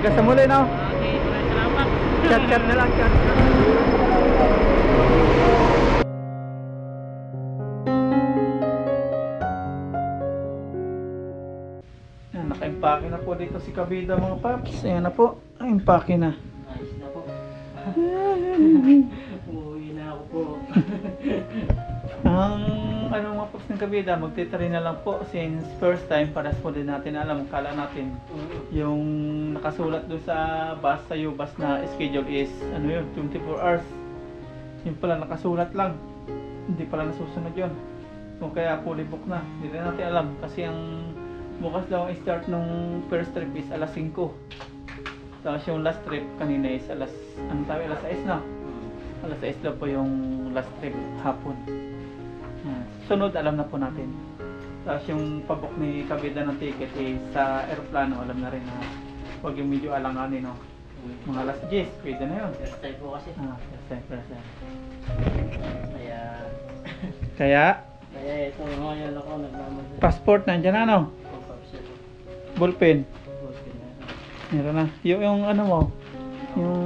Hanggang sa muli, no? Okay, maraming salamat. Chat na lang, chat. Naka-impake na po dito si Kabida, mga paps. Ayan na po, impake na. Ayos na po. Uwi na ako po. Ang ano mga paps ng Kabida, magtitry na lang po since first time para po din natin alam, kala natin yung nakasulat doon sa bus, sa bus na schedule is ano yun, 24 hours. Yung pala nakasulat lang, hindi pala nasusunod yun. Kung kaya fully book na, hindi na natin alam kasi ang bukas daw ang start nung first trip is alas 5. Tapos yung last trip kanina is alas 6 na. Alas 6 daw po yung last trip hapon. Sunod alam na po natin. Tapos yung pabook ni Kabida ng ticket is sa aeroplano, alam na rin na huwag yung medyo alanganin, no? Mga alas 10, pwede na yun. First time po kasi. First time. Kaya Kaya ito ngayon ako nagmamadali. passport nandyan na, no? Ballpen. Meron na. Yung ano mo, yung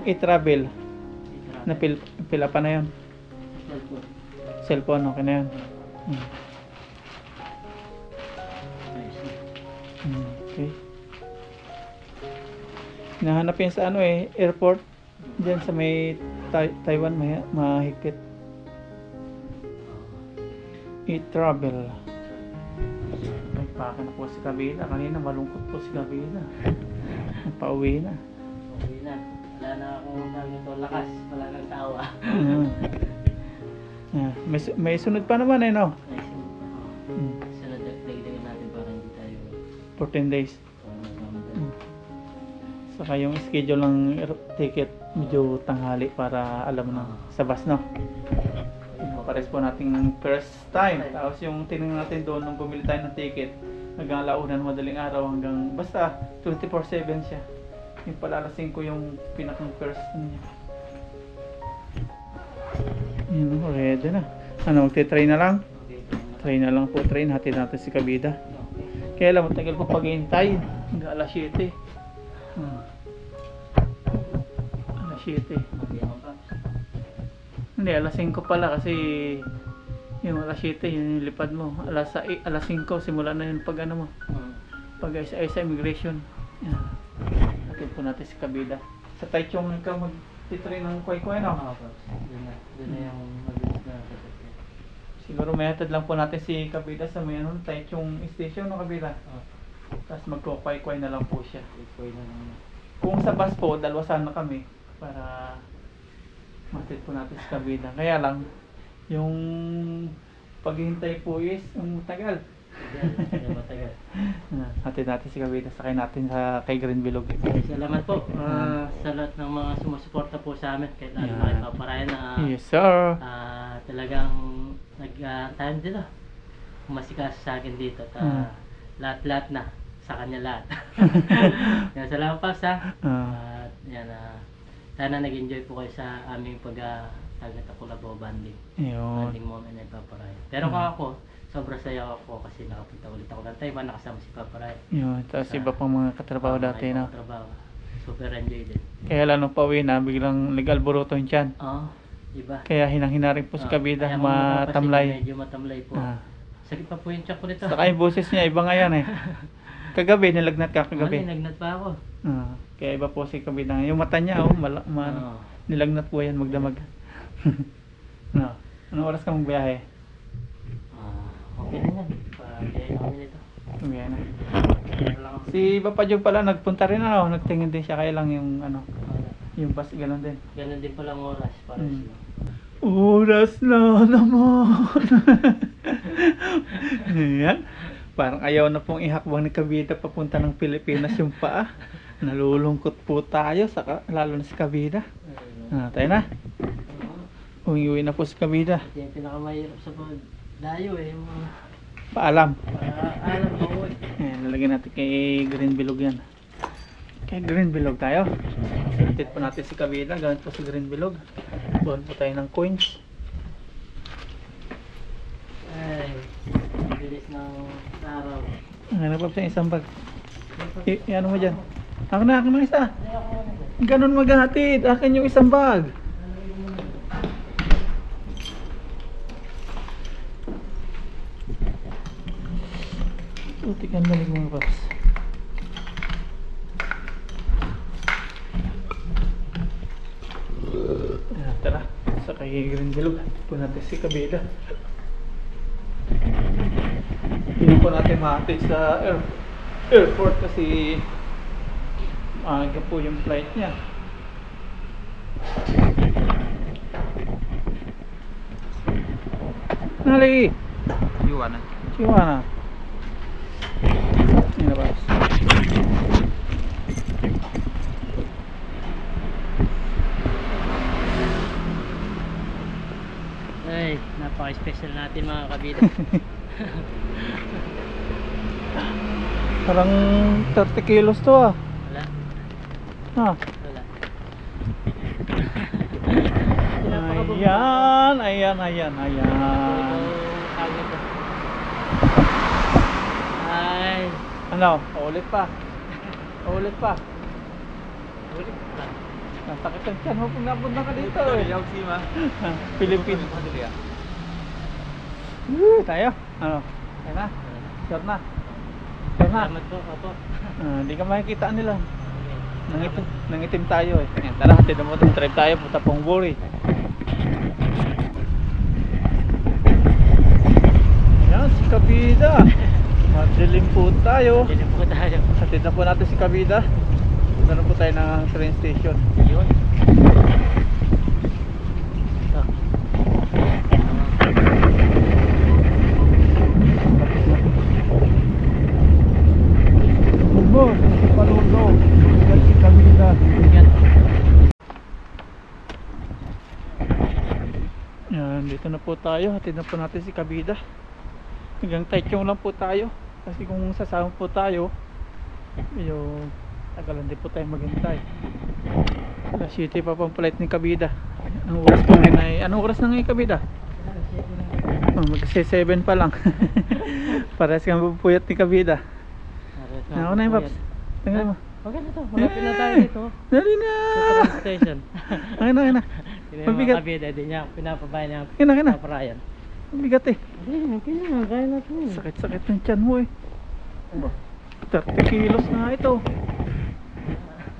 e-travel, na pila pa na yun. Cellphone, okay na yun. Okay. Nahanap yan sa ano airport. Diyan sa may Taiwan, mahigpit. E-travel. Nagpaka na po si Kabila. Kanina malungkot po si Kabila. Pauwi na. Uwi na. Wala na akong ganito lakas. Wala nang tawa. May sunod pa naman no? Sunod dagdagan natin para hindi tayo 14 days. Saka yung schedule ng ticket medyo tanghali para alam na sa bus, no? Pares po nating first time. Tapos yung tinignan natin doon nung bumili tayo ng ticket hanggang launan madaling araw hanggang basta 24/7 siya. Yung pala alas 5 yung pinakang first niya. Yun, ready na. Ano, magte-try na lang? Try na lang po, try. Hatid natin si Kabida. Kaya lang, matagal po paghihintay. Hanggang alas 7. Alas 7. Hindi, alas 5 pala kasi yung alas 7 yung lipad mo. Alas 5 simula na yun pag ano mo. Pag sa immigration. Yan. Hatid po natin si Kabida. Sa Taichung ka magtitry ng kway-kway, no? Doon na yung mabilis na sasakyan. Siguro may hatid lang po natin si Kabida sa may ano, Taichung station, no, Kabida? Tapos magkukway-kway na lang po siya. Kung sa bus po, dalawa sana kami para matid po natin si Kabida. Kaya lang, yung paghihintay po is yung tagal. Matagal. Hatid natin si Kabida, sakay natin sa kay Green Bilog. Salamat po sa lahat ng mga sumusuporta po sa amin. Kahit lalo na kay Papa Ryan na yes, sir. talagang tayo dito. Umasikaso sa akin dito. Lahat-lahat na. Sa kanya lahat. Yan, salamat pa sa sana nag-enjoy po kayo sa aming pag-Tagalog banding. Banding moment ni Papa Ryan. Pero kung ako, sobrang saya ako kasi nakapunta ulit ako ng Taiwan, nakasama si Papa Ryan. Yun, tapos iba pang mga katrabaho dati, no? Super enjoy din. Kaya lang nung pauwi na, biglang nag-alburuto yung tiyan. Iba. Kaya hinang-hina rin po si Kabida, kaya matamlay. medyo matamlay po. Sakit pa po yung tiyan ko nito. Saka yung boses niya, iba nga yan Kagabi, nilagnat ka kagabi. Nilagnat pa ako. Kaya iba po si Kabida. Yung mata niya, nilagnat po yan, magdamag. Anong oras ka magbiyahe? Okay na yan. Pag-biyahe kami nito. Okay na. Si Papa Jog pala, nagpunta rin nagtingin din siya, kaya lang yung yung bus, gano'n din. Gano'n din palang oras para sila. Oras na naman. Yan. Parang ayaw na pong ihakbang ni Kabida papunta ng Pilipinas yung paa. Nalulungkot po tayo, lalo na si Kabida. Tayo na. Uwi na po si Kabida. Ito yung pinakamahirap sa pagdayo yung paalam. Paalam po. Nalagyan natin kay Green Bilog yan. Kay Green Bilog tayo. Hatid po natin si Kabida, gamit po si Green Bilog. Buwan po tayo ng coins. Ay, bilis ng araw. Ano pa sa isang bag? Ano mo dyan? Ako na isa. Ganon maghahatid. Akin yung isang bag. Tingnan balik mga paps. Tara, sa kay Grindilog. Po natin si Kabila. Hindi po natin mahatid sa airport kasi maaga po yung flight niya. Nali! Iwanan. Chiwana. Ini ba? Ay, napaka-special natin mga kabida. Parang 30 kilos to ah. Wala. Ha? Wala. Ayan. Ay. Ano? Ulit pa. Ulit pa. Nasakit ang tiyan mo pag napunta ka dito eh. Yaw si ma. Philippines. Tayo. Ano? Tayo na. Sure na. Sure na. Salamat po, Apo. Hindi ka makikita nila. Nangitim tayo eh. Ayan, tara, hatid mo ito. Drive tayo, punta pong Buri. Ayan, si Kabida. Madilim po tayo. Dilim po tayo. Hatid na po natin si Kabida. Punta na po tayo ng train station. Yun. Ito. Bumbo, si Palundo. Yan si Kabida. Yan. Yan, dito na po tayo. Hatid na po natin si Kabida. Hanggang Taichung lang po tayo. Kasi kung sasama po tayo, yung tagalan din po tayo maghintay. Alas 7 pa pang flight ni Kabida. Anong oras po ngayon ay, anong oras na ngayon Kabida? Mag-7 pa lang. Parehas kang pupuyat ni Kabida. Ako na yung Paps. Tingnan mo. Okay na to. Malapit na tayo dito. Dali na! Sa train station. Ayun na. Hindi Mabigat. mga kabida. Hindi niya pinapabay niya. Kina. Paparayan. Mabigat eh. Hindi, okay na. Kaya natin. Sakit-sakit ng tiyan mo eh. 30 kilos na ito.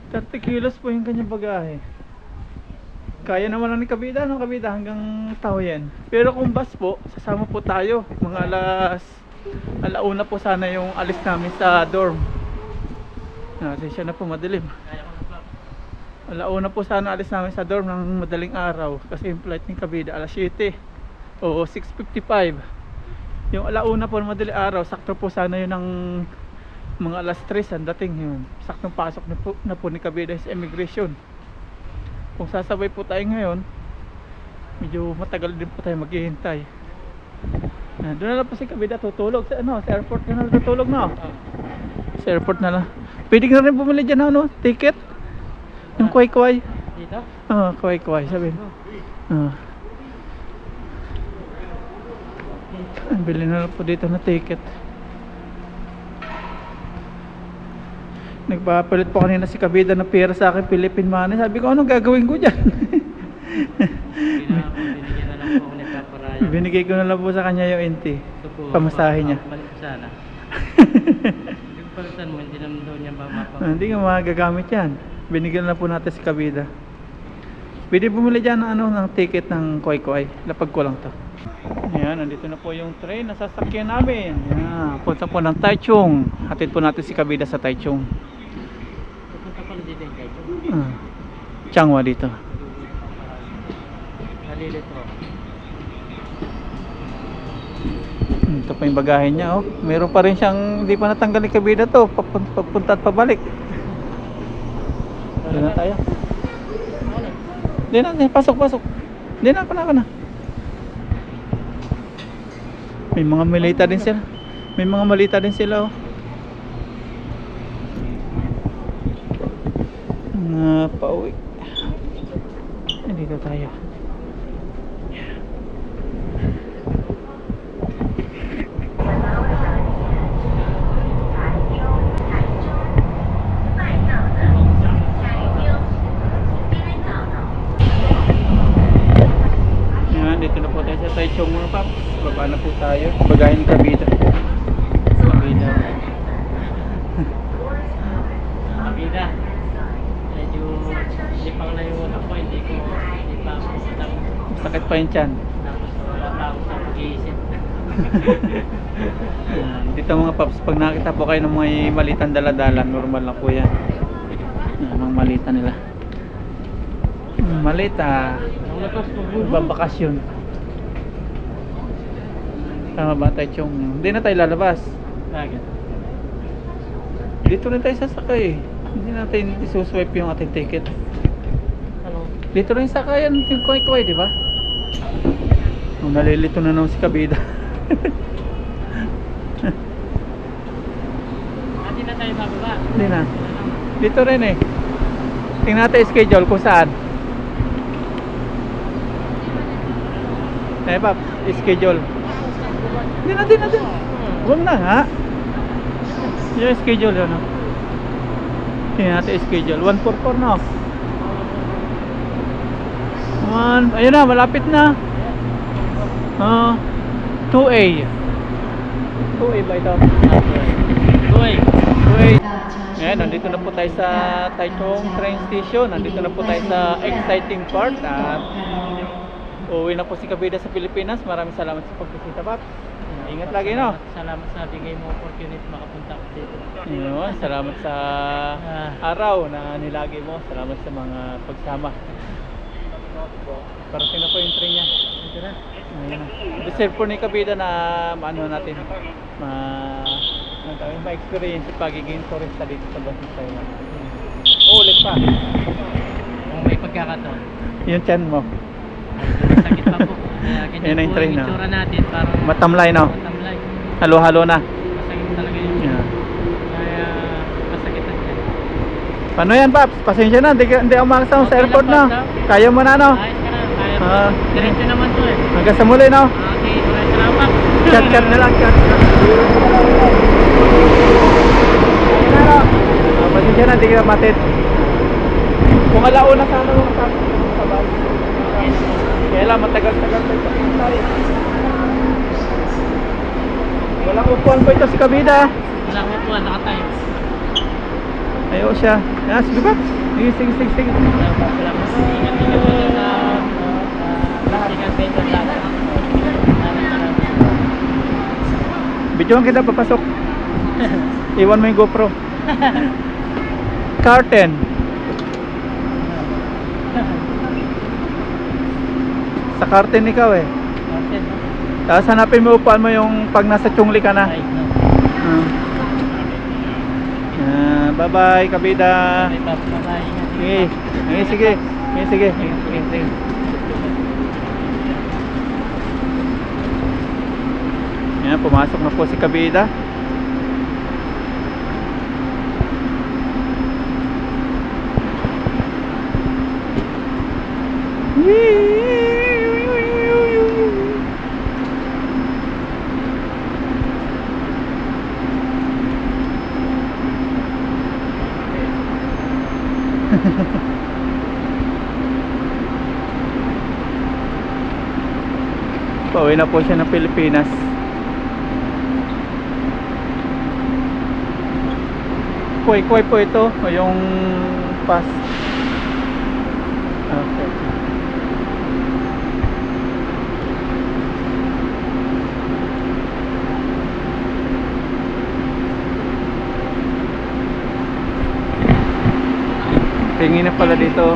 30 kilos po yung kanyang bagahe. Kaya naman lang ni Kabida, no Kabida, hanggang Taoyuan. Pero kung bus po, sasama po tayo. Mga alauna po sana yung alis namin sa dorm. Kasi siya na po madilim. Alauna po sana alis namin sa dorm ng madaling araw. Kasi yung flight ni Kabida alas 7 o 6:55. Yung alauna po ng madaling araw, sakto po sana yun ng mga alas 3 ang dating yun. Saktong pasok na po ni Kabida sa immigration. Kung sasabay po tayo ngayon, medyo matagal din po tayo maghihintay. Doon na lang po si Kabida tutulog sa sa airport na lang tutulog na. Sa airport na lang. Pwede ka rin bumili dyan ticket. Yung kway-kway. Dito? Kway-kway sabihin. Bili na lang po dito na ticket. Nagpapalit po kanina si Kabida na pera sa akin, Philippine money. Sabi ko, anong gagawin ko dyan? Binigyan na lang po ako nagpaparayan. Binigay ko na lang po sa kanya yung NT. Pamasahe niya. Balik sana. Yung palitan mo, hindi naman daw niya Hindi nga magagamit yan. Binigyan na po natin si Kabida. Pwede bumili dyan ng ticket ng Koy-Koy. Lapag ko lang to. Ayan, nandito na po yung train na sasakyan namin. Ayan, punta po ng Taichung. Hatid po natin si Kabida sa Taichung. Pupunta pala dito yung kayo. Changwa dito. Nalilito. Ito pa yung bagahe niya Meron pa rin siyang hindi pa natanggal ni Kabida to. Papunta at pabalik. Doon na tayo. Hindi na, pasok. Hindi na, ako na. May mga malita din sila. May mga malita din sila pauwi. Dito tayo. tayo. Bagahin kabida. Kabida. Kabida. Medyo lipang na yung utak ko. Hindi pa ako tapos. Sakit pa yung tiyan. Tapos wala pa ako sa pag-iisip. Dito mga paps, pag nakita po kayo ng mga malitan daladala, normal lang po yan. Mga malita nila. Malita. Babakasyon. Tama ba tayo Chong? Hindi na tayo lalabas. Bakit? Dito rin tayo sasakay. Hindi natin isuswipe yung ating ticket. Ano? Dito rin sakayan yung kuway-kuway, di ba? Oh, nalilito na naman si kabida. Hindi na tayo bababa. Hindi na. Dito rin eh. Tingnan natin yung schedule kung saan. Eh, Pap, schedule. Hindi na. Huwag na nga. Yung schedule yun. No? Tingnan natin yung schedule. 144 no? Ayun na, malapit na. 2A. 2A ba ito? 2A. Ngayon, nandito na po tayo sa Taichung train station. Nandito na po tayo sa exciting part. At uuwi na po si kabida sa Pilipinas. Maraming salamat sa pagbisita, Paps. Ingat lagi, no? Salamat sa bigay mo opportunity makapunta ako dito. Yun, salamat sa araw na nilagi mo. Salamat sa mga pagsama. Parating na po yung train niya. Dito na. Ayun na. Deserve po ni kabida na maano natin, ma-experience sa pagiging turista dito sa Bangkok, Thailand. Ulit pa. Kung may pagkakataon. Yung tiyan mo. Sakit pa po. Kaya Yan ganyan ang po train, yung itsura natin. Parang matamlay, no? matamlay. Halo-halo na. Masakit talaga yun. Yeah. Kaya masakitan ka. Paano yan, Paps? Pasensya na, hindi ako makasama sa Okay airport, lang, no? Paps, Kaya mo na, no? Ayos ka na. Kaya po. Ah. Diretso naman to eh. Hanggang sa muli, no? Okay, maraming salamat. Chat na lang, chat. Pasensya na, hindi ka matid. Kung alauna sana mga Paps sa bus. Kaya lang, matagal-tagal tayo. Walang upuan po ito si kabida. Wala ko po, nakatayo. Ayaw siya. Yan, sige Paps. Sige. Salamat. Ingat-ingat po sa lahat. Ingat-ingat lahat. Videoan kita papasok. Iwan mo yung GoPro. Curtain. Sa curtain ikaw eh. Tapos hanapin mo upuan mo yung pag nasa Chungli ka na. Bye-bye kabida. Sige. Yan, pumasok na po si kabida. Pauwi na po siya ng Pilipinas. Kuway-kuway po ito o yung pass. Okay. Tingin na pala dito.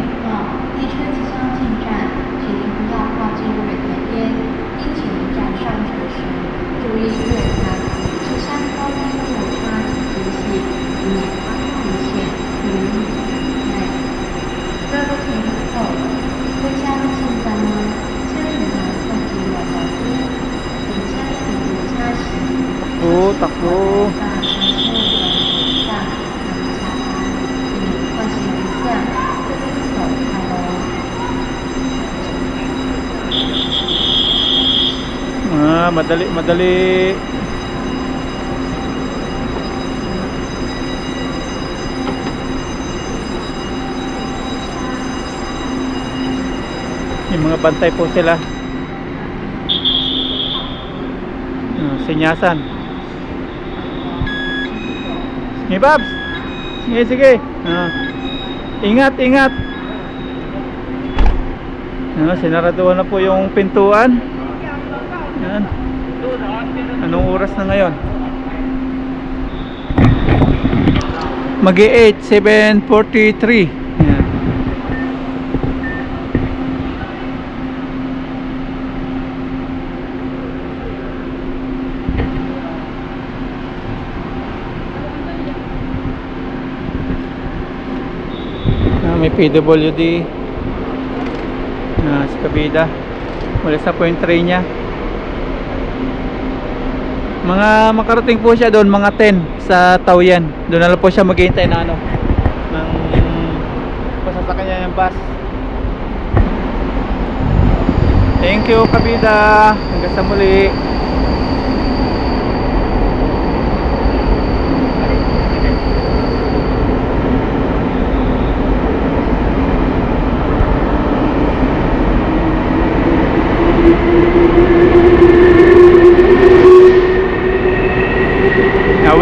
列车即将进站，请您不要靠近月台边，并请您站上车时注意月台是山高低落差及间隙，以免发生危险与危险内。车都停止后，车厢现在呢，车匙呢放进了旁边，请掐紧节掐息。 Takbo. 大车车上，那么下班，请你唤醒一下，这边走开喽。 Madali. Yung mga bantay po sila. Sinyasan. Sige, Babs. Sige, sige. Ingat, ingat. Sinaraduhan na po yung pintuan. Yan. Anong oras na ngayon? Mag-8, 7:43. Yan. May PWD. Si Kabida. Walis na po yung tray niya. Mga makarating po siya doon mga 10 sa Taoyan. Doon na lang po siya maghihintay na ng pasasakyan niya yung bus. Thank you, Kabida. Hanggang sa muli.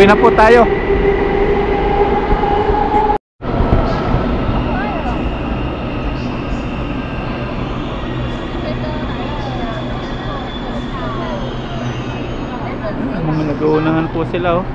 Uwi na po tayo. Mga nag-uunahan po sila, oh.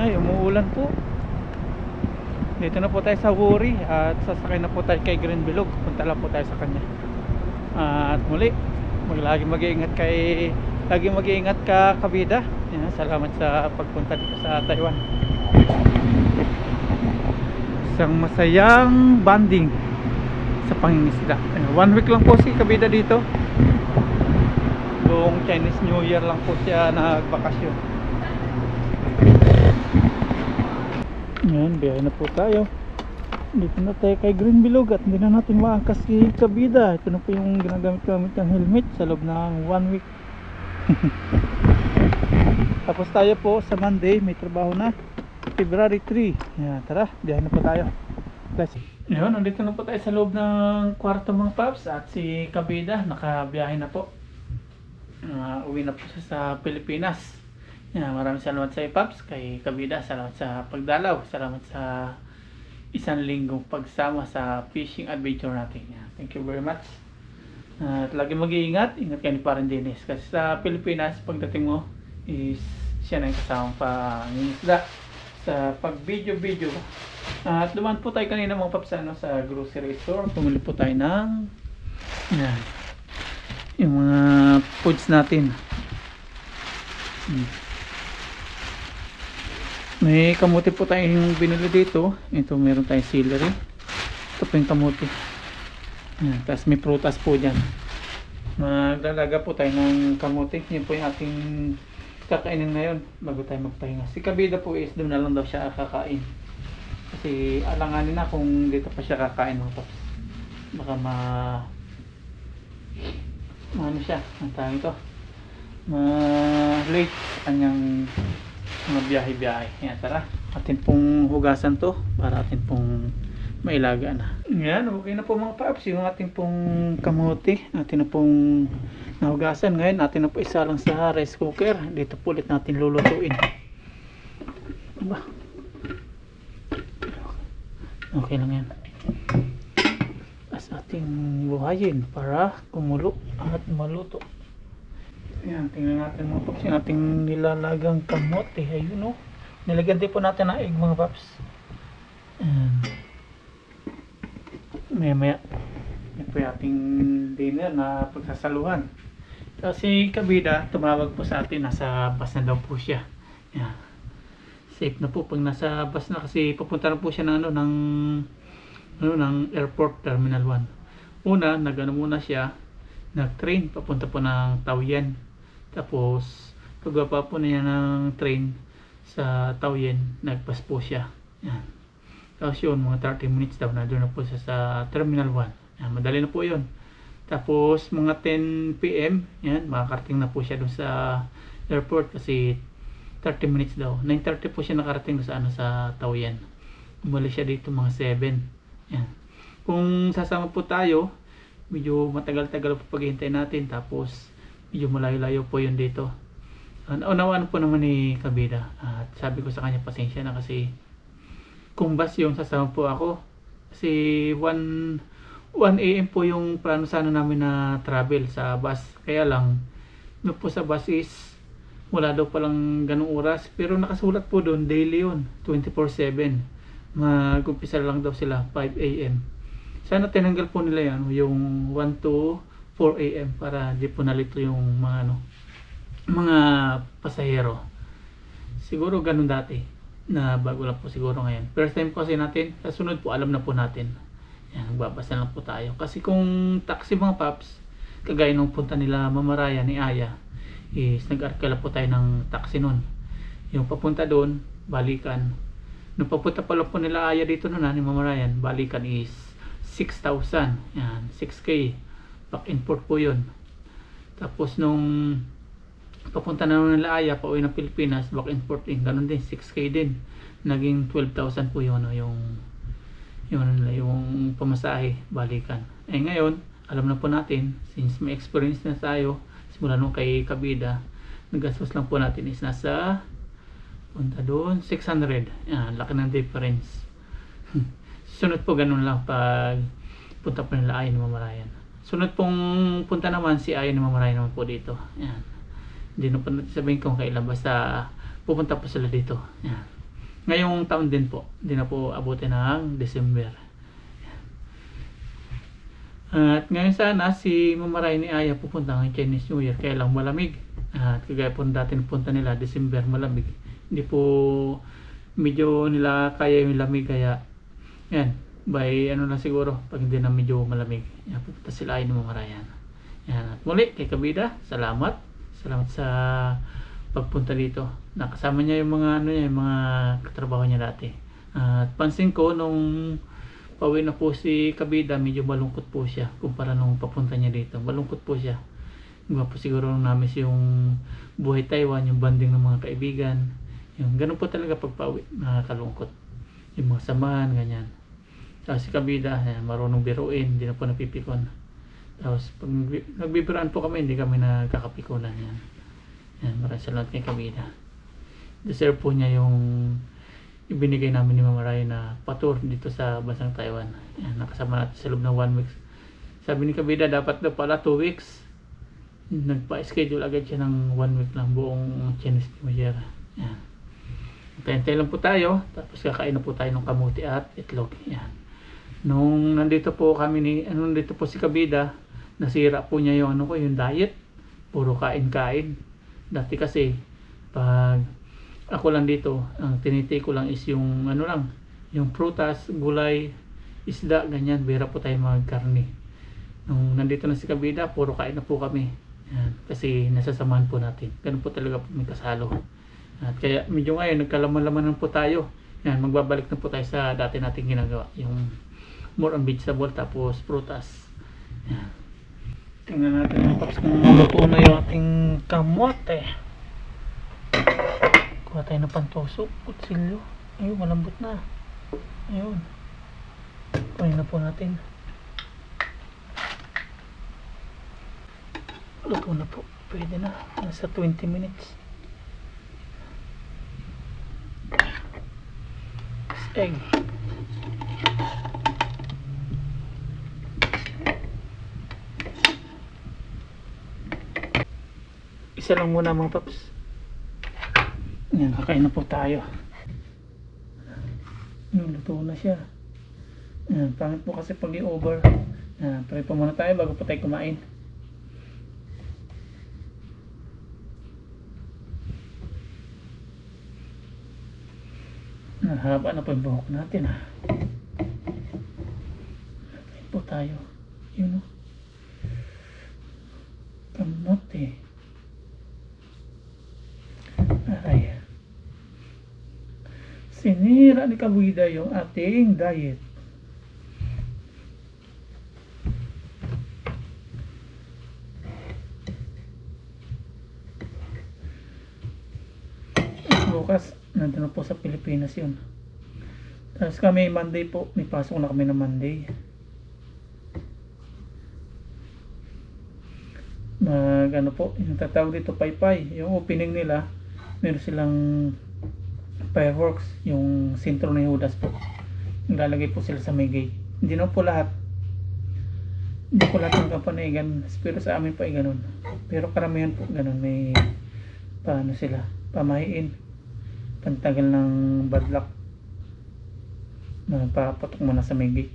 Ay, umuulan po. Dito na po tayo sa Wuri at sasakay na po tayo kay Green Bilog. Punta lang po tayo sa kanya. At muli, laging mag-iingat ka, Kabida. Yan, salamat sa pagpunta dito sa Taiwan. Isang masayang banding sa pangingisda. 1 week lang po si Kabida dito. Buong Chinese New Year lang po siya nagbakasyon. Yan, biyahe na po tayo. Dito na tayo kay Green Bilog at hindi na natin maangkas si Kabida. Ito na po yung ginagamit-gamit ng helmet sa loob ng 1 week. Tapos tayo po sa Monday, may trabaho na. February 3. Yan, tara, biyahe na po tayo. Let's see. Yun, nandito na po tayo sa loob ng kwarto mga paps. At si Kabida, nakabiyahe na po. Uwi na po siya sa Pilipinas. Yan, maraming salamat sa Paps, kay Kabida, salamat sa pagdalaw, salamat sa isang linggong pagsama sa fishing adventure natin. Yan, thank you very much. At lagi mag-iingat, ingat kayo ni Parang Dennis, kasi sa Pilipinas, pagdating mo is siya na yung kasamang pangingisda sa pag-video. At dumaan po tayo kanina mga Paps sa grocery store, pumili po tayo ng yan, yung mga foods natin. May kamuti po tayong binili dito. Ito meron tayong celery. Ito po yung kamuti. Yan, tapos may prutas po dyan. Maglalaga po tayo ng kamuti. Yan po yung ating kakainin ngayon bago tayo magpahinga. Si Kabida po is doon na lang daw siya kakain. Kasi alanganin na kung dito pa siya kakain mga paps. Baka ano siya, ang tawag ito, late kanyang mga biyahe-biyahe. Yan, tara, atin pong hugasan to para atin pong mailaga na. Yan, okay na po mga paps yung ating pong kamote. Atin na pong nahugasan. Ngayon atin na po isa lang sa rice cooker. Dito po ulit natin lulutuin. Aba, okay lang yan. As ating buhayin para kumulo at maluto. Yan, tingnan natin mga paps yung ating nilalagang kamote. Ayun o, nilagyan din po natin ng egg mga paps. Maya ito po yung ating dinner na pagsasaluhan. Kasi Kabida tumawag po sa atin, nasa bus na daw po siya. Yan, safe na po pag nasa bus na, kasi papunta na po siya ng ng airport terminal 1. Una, muna siya, nag-train papunta po ng Taoyuan. Tapos pagwapa po niya ng train sa Taoyuan, nagpas po siya. Yan. Tapos yun, mga 30 minutes daw na doon na po siya sa terminal 1. Yan, madali na po yun. Tapos mga 10 PM, yan, makakarating na po siya doon sa airport kasi 30 minutes daw. 9:30 po siya nakarating sa sa Taoyuan. Umalis siya dito mga 7. Yan. Kung sasama po tayo, medyo matagal-tagal po paghihintay natin, tapos medyo malayo-layo po yun dito. Unawaan po naman ni Kabida. At sabi ko sa kanya, pasensya na kasi kung bus yung sasama po ako. Kasi 1 AM po yung plano sana namin na travel sa bus. Kaya lang, no po sa bus is wala daw palang ganung oras. Pero nakasulat po doon, daily yun, 24/7. Mag-umpisa lang daw sila 5 AM. Sana tinanggal po nila yan, yung 1 to 4 AM para di po nalito yung mga pasahero. Siguro ganun dati, na bago lang po siguro ngayon. First time kasi natin, sa sunod po alam na po natin. Yan, nagbabasa lang po tayo. Kasi kung taxi mga paps, kagaya nung punta nila Mama Raya ni Aya, is nag-arkala po tayo ng taxi nun. Yung papunta doon, balikan. Nung papunta pala po nila Aya dito nun ni Mama Ryan, balikan is 6,000. Yan, 6K. Back and forth po yun. Tapos nung papunta na nila Aya, pauwi ng Pilipinas, back and forth din, ganun din, 6K din. Naging 12,000 po yun, yung pamasahe, balikan. Eh ngayon, alam na po natin, since may experience na tayo, simula nung kay Kabida, nagastos lang po natin is nasa, punta doon, 600. Yan, laki ng difference. Sunod po ganun lang pag punta po nila Aya ni Mama Ryan. Sunod pong punta naman si Aya ni Mama Ryan naman po dito. Yan. Hindi na po natin sabihin kung kailan, basta pupunta po sila dito. Yan. Ngayong taon din po, hindi na po abutin ng December. Yan. At ngayon sana si Mama Ryan ni Aya pupunta ng Chinese New Year, kaya lang malamig. At kagaya po dati punta nila December, malamig. Hindi po medyo nila kaya yung lamig, kaya yan, by lang siguro pag hindi na medyo malamig, yan, pupunta sila ay ni Mama Ryan. Yan. At muli kay Kabida, salamat sa pagpunta dito. Nakasama niya yung mga yung mga katrabaho niya dati. At pansin ko nung pauwi na po si Kabida, medyo malungkot po siya kumpara nung papunta niya dito. Malungkot po siya. Iba po siguro nung namis yung buhay Taiwan, yung banding ng mga kaibigan. Yung ganun po talaga pag pauwi, nakakalungkot. Yung mga samahan, ganyan. Tapos si Kabida, marunong biruin, hindi na po napipikon. Tapos pag nagbibiraan po kami, hindi kami nagkakapikunan. Yan. Yan, maraming salamat kay Kabida. Deserve po niya yung ibinigay namin ni Mama Ryan na patur dito sa bansang Taiwan. Yan, nakasama natin sa loob ng 1 week. Sabi ni Kabida, dapat daw pala 2 weeks. Nagpa-schedule agad siya ng 1 week lang, buong Chinese New Year. Yan. Hintay lang po tayo, tapos kakain na po tayo ng kamuti at itlog. Yan. Nung nandito po kami nandito po si Kabida, nasira po niya yung yung diet. Puro kain-kain. Dati kasi pag ako lang dito, ang tinitake ko lang is yung ano lang, yung prutas, gulay, isda, ganyan. Bira po tayo magkarne. Nung nandito na si Kabida, puro kain na po kami. Yan, kasi nasasamahan po natin. Ganun po talaga po may kasalo. At kaya medyo ngayon nagkalaman-laman po tayo. Yan, magbabalik na po tayo sa dati nating ginagawa, yung more on vegetable tapos prutas. Yan. Tingnan natin yung paps kung luto na yung ating kamote. Kuha tayo ng pantusok, kutsilyo. Ayun, malambot na. Ayun. Kunin na po natin. Luto na po. Pwede na. Nasa 20 minutes. Egg. Isa lang muna mga paps. Yan, kakain na po tayo. Yung luto na siya. Yan, pangit po kasi pag i-over. Yan, pray po muna tayo bago po tayo kumain. Haba na po yung buhok natin ha. Kain po tayo. Yun o. Kamote. Aray. Sinira ni Kabida yung ating diet. Bukas nandun na po sa Pilipinas yun. Tapos kami Monday po, may pasok na kami na Monday. Ano po, yung tatawag dito paypay, yung opening nila, meron silang fireworks, yung sentro ni Judas po. Naglalagay po sila sa may gate. Hindi na po lahat. Hindi po lahat ng kapanagan, pero sa amin po ay ganun. Pero karamihan po ganun, may paano sila, pamahiin, pantagal ng bad luck. Papatok muna sa may gate.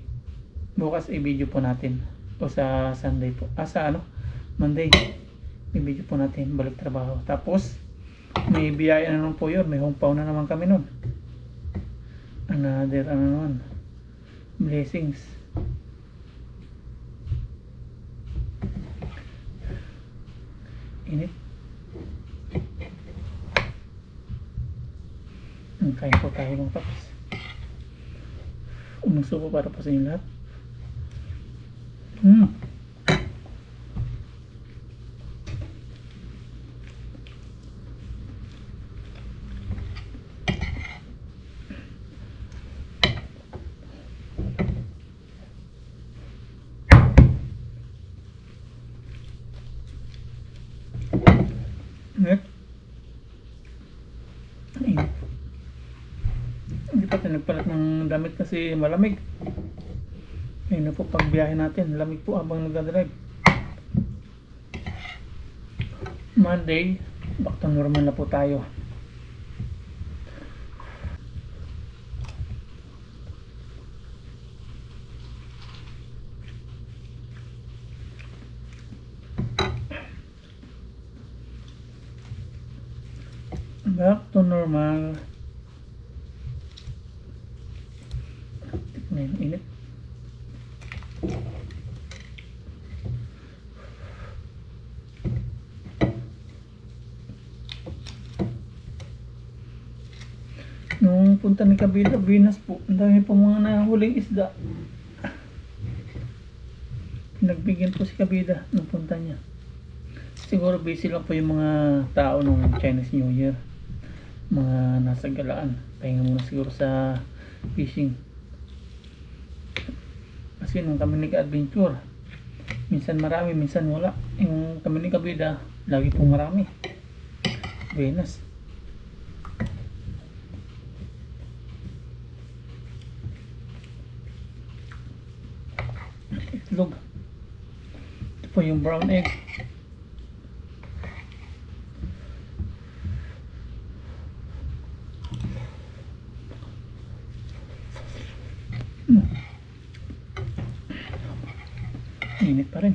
Bukas i-video po natin o sa Sunday po, sa Monday i-video po natin balik trabaho. Tapos may biyaya na naman po yun, may hongpaw na naman kami nun. Another naman blessings. Init. Kain po tayo mga paps. Umuso po para po sa inyo lahat. Hindi pa tayo nagpalit ng damit kasi malamig. Ayun na po pag biyahe natin, lamig po habang nagdadrive. Monday, back to normal na po tayo. Back to normal. Ngayon, init. Nung punta ni Kabida, Venus po, ang dami po mga nahuling isda. Pinagbigyan po si Kabida nung punta niya. Siguro busy lang po yung mga tao nung Chinese New Year. Mga nasa galaan. Pahinga muna siguro sa fishing. Kasi nung kami nag-adventure, minsan marami, minsan wala. Yung kami ni Kabida, lagi pong marami. Venus. Itlog. Ito po yung brown egg. Init pa rin.